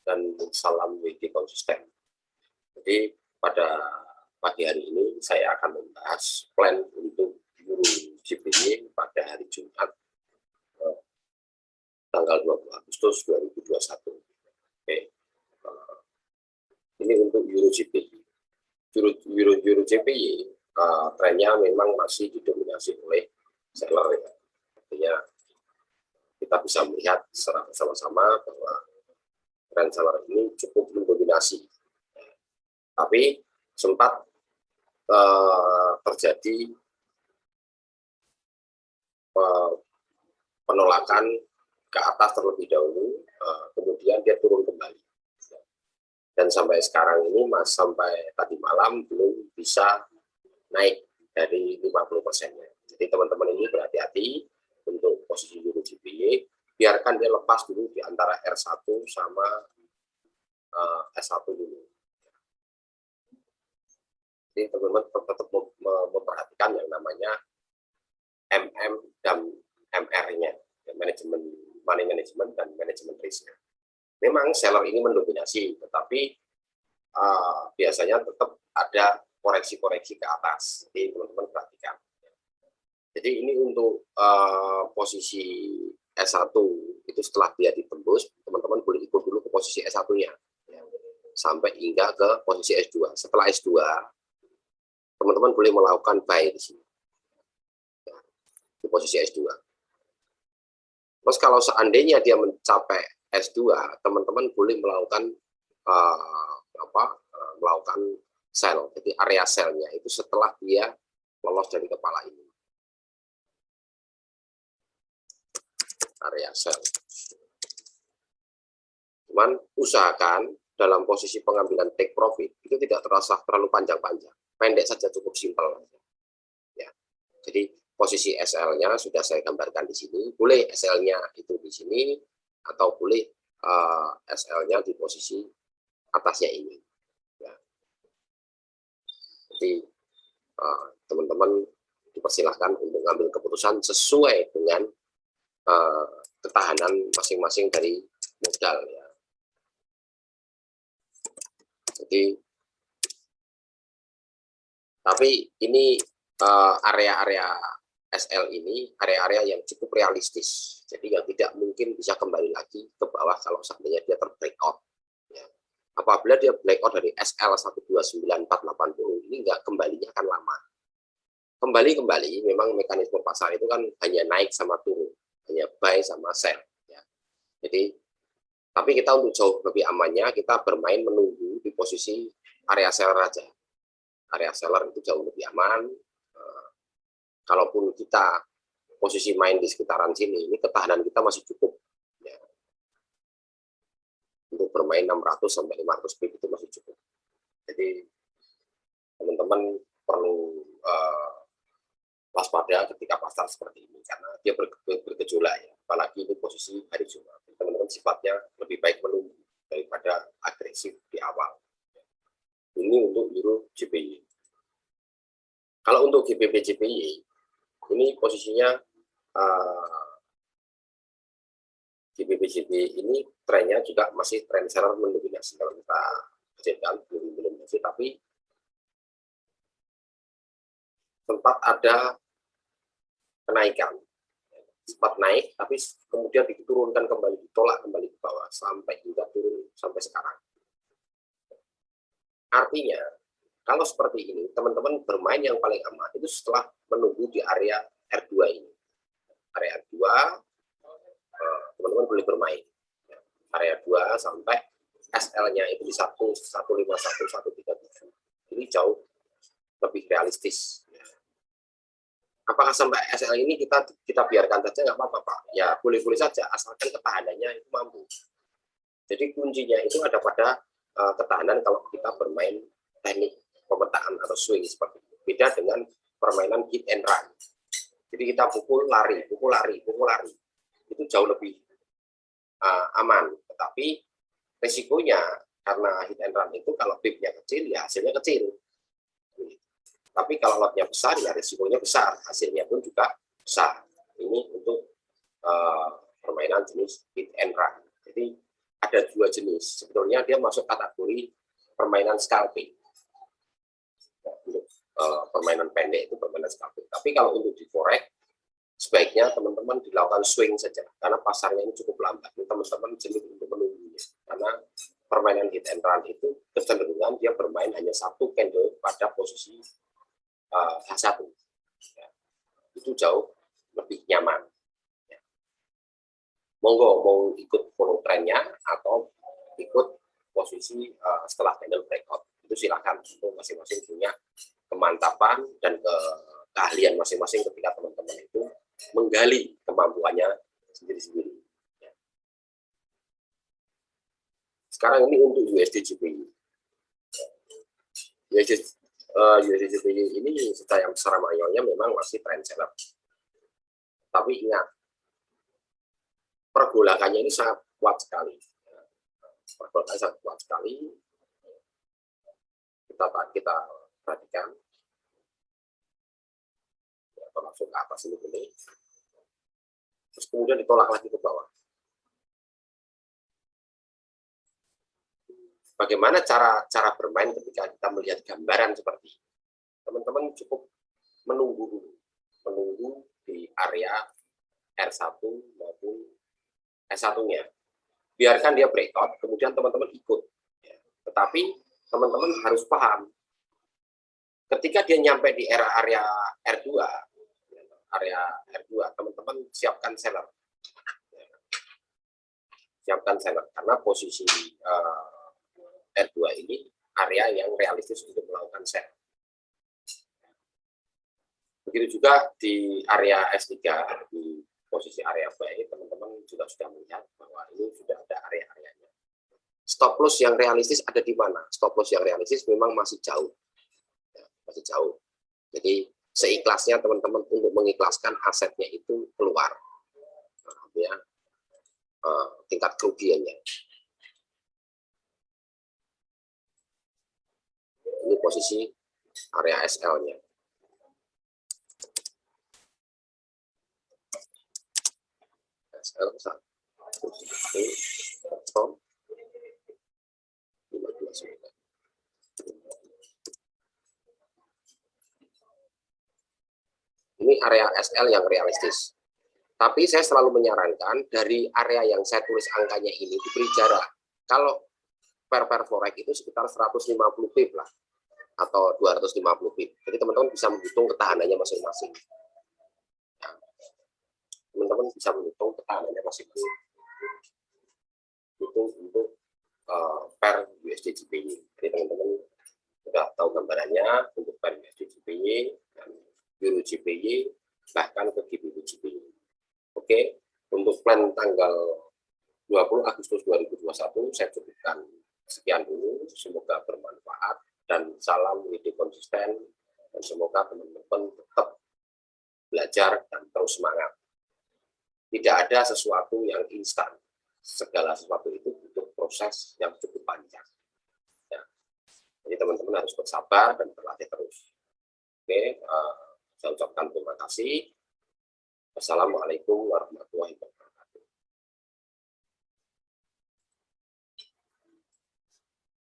dan salam WD konsisten. Jadi pada pagi hari ini saya akan membahas plan untuk Euro GPY pada hari Jumat tanggal 20 Agustus 2021. Oke. Ini untuk Euro GPY. Euro GPY trennya memang masih didominasi oleh seller ya. Artinya kita bisa melihat secara bersama-sama bahwa tren seller ini cukup mendominasi. Tapi sempat terjadi penolakan ke atas terlebih dahulu, kemudian dia turun kembali. Dan sampai sekarang ini, sampai tadi malam belum bisa naik dari 50%-nya. Jadi teman-teman ini berhati-hati untuk posisi Euro GPY, biarkan dia lepas dulu di antara R1 sama S1 dulu. Jadi teman-teman tetap memperhatikan yang namanya MM dan MR-nya, manajemen money management dan manajemen risk-nya. Memang seller ini mendominasi, tetapi biasanya tetap ada koreksi-koreksi ke atas. Jadi teman-teman perhatikan. Jadi ini untuk posisi S1 itu setelah dia ditembus, teman-teman boleh ikut dulu ke posisi S1-nya ya, sampai hingga ke posisi S2. Setelah S2, teman-teman boleh melakukan buy di sini ya, di posisi S2. Terus kalau seandainya dia mencapai S2, teman-teman boleh melakukan melakukan sell. Jadi area sell-nya itu setelah dia lolos dari kepala ini. Area sell. Cuman usahakan dalam posisi pengambilan take profit itu tidak terasa terlalu panjang-panjang, pendek saja, cukup simpel. Ya. Jadi posisi SL-nya sudah saya gambarkan di sini. Boleh SL-nya itu di sini atau boleh SL-nya di posisi atasnya ini. Ya. Jadi teman-teman dipersilahkan untuk mengambil keputusan sesuai dengan ketahanan masing-masing dari modal ya. Jadi tapi ini area-area SL ini area-area yang cukup realistis. Jadi yang tidak mungkin bisa kembali lagi ke bawah kalau seandainya dia terbreakout. Ya. Apabila dia breakout dari SL 129480 ini nggak kembalinya akan lama. Kembali memang mekanisme pasar itu kan hanya naik sama turun, hanya buy sama sell. Ya. Jadi tapi kita untuk jauh lebih amannya kita bermain menunggu di posisi area seller aja. Area seller itu jauh lebih aman. Kalaupun kita posisi main di sekitaran sini, ini ketahanan kita masih cukup. Ya. Untuk bermain 600 sampai 500 pip itu masih cukup. Jadi teman-teman perlu waspada ketika pasar seperti ini karena dia bergejolak ya. Apalagi ini posisi hari Jumat. Teman-teman sifatnya lebih baik menunggu daripada agresif di awal. Ini untuk Euro GPY. Kalau untuk GBP GPY ini posisinya GBP GPY ini trennya juga masih tren seller mendominasi. Kalau kita kejadian belum mendominasi, tapi sempat ada kenaikan, sempat naik, tapi kemudian diturunkan kembali, ditolak kembali ke bawah sampai hingga turun sampai sekarang. Artinya, kalau seperti ini, teman-teman bermain yang paling aman itu setelah menunggu di area R2 ini. Area R2, teman-teman boleh bermain. Area 2 sampai SL-nya itu di 1511137. Ini jauh lebih realistis. Apakah sampai SL ini kita biarkan saja nggak apa-apa Pak? Ya boleh-boleh saja, asalkan ketahanannya itu mampu. Jadi kuncinya itu ada pada ketahanan kalau kita bermain teknik pemetaan atau swing seperti itu. Beda dengan permainan hit and run. Jadi kita pukul lari. Itu jauh lebih aman. Tetapi resikonya karena hit and run itu kalau pipnya kecil ya hasilnya kecil. Tapi kalau lotnya besar ya risikonya besar, hasilnya pun juga besar. Ini untuk permainan jenis hit and run. Jadi ada 2 jenis. Sebetulnya dia masuk kategori permainan scalping. Untuk permainan pendek itu permainan scalping. Tapi kalau untuk di forex, sebaiknya teman-teman dilakukan swing saja, karena pasarnya ini cukup lambat. Ini teman-teman jenis untuk menunggunya, karena permainan hit and run itu kecenderungan dia bermain hanya 1 candle pada posisi H1. Ya, itu jauh lebih nyaman. Ya. Monggo mau ikut follow trennya atau ikut posisi setelah candle breakout, itu silakan. Itu masing-masing punya kemantapan dan keahlian masing-masing ketika teman-teman itu menggali kemampuannya sendiri-sendiri. Ya. Sekarang ini untuk USD GBP. USD GBP ini secara mayornya memang masih trend seller. Tapi ingat, pergolakannya ini sangat kuat sekali. Pergolakannya sangat kuat sekali. Kita perhatikan. Masuk ke atas ini, terus kemudian ditolak lagi ke bawah. Bagaimana cara bermain ketika kita melihat gambaran seperti ini? Teman-teman cukup menunggu di area R1 maupun S1-nya. Biarkan dia breakout, kemudian teman-teman ikut. Tetapi teman-teman harus paham, ketika dia nyampe di area R2, teman-teman siapkan seller. Siapkan seller, karena posisi R2 ini area yang realistis untuk melakukan sell. Begitu juga di area S3, di posisi area buy, teman-teman juga sudah melihat bahwa ini sudah ada area-areanya. Stop loss yang realistis ada di mana? Stop loss yang realistis memang masih jauh. Ya, masih jauh. Jadi seikhlasnya teman-teman untuk mengikhlaskan asetnya itu keluar. Artinya tingkat kerugiannya. Ini posisi area SL-nya. SL 1. Ini area SL yang realistis. Tapi saya selalu menyarankan dari area yang saya tulis angkanya ini diberi jarak. Kalau per forex itu sekitar 150 pip lah, atau 250 pip. Jadi teman-teman bisa menghitung ketahanannya masing-masing. Ya. Teman-teman bisa menghitung ketahanannya masing-masing. Itu untuk per USD GBP. Jadi teman-teman sudah tahu gambarannya untuk per USD GBP dan Euro GBP, bahkan ke GBP GBP. Oke, untuk plan tanggal 20 Agustus 2021 saya cukupkan sekian dulu. Semoga bermanfaat dan salam ide konsisten, dan semoga teman-teman tetap belajar dan terus semangat. Tidak ada sesuatu yang instan, segala sesuatu itu butuh proses yang cukup panjang. Ya. Jadi teman-teman harus bersabar dan berlatih terus. Oke, saya ucapkan terima kasih. Wassalamualaikum warahmatullahi wabarakatuh.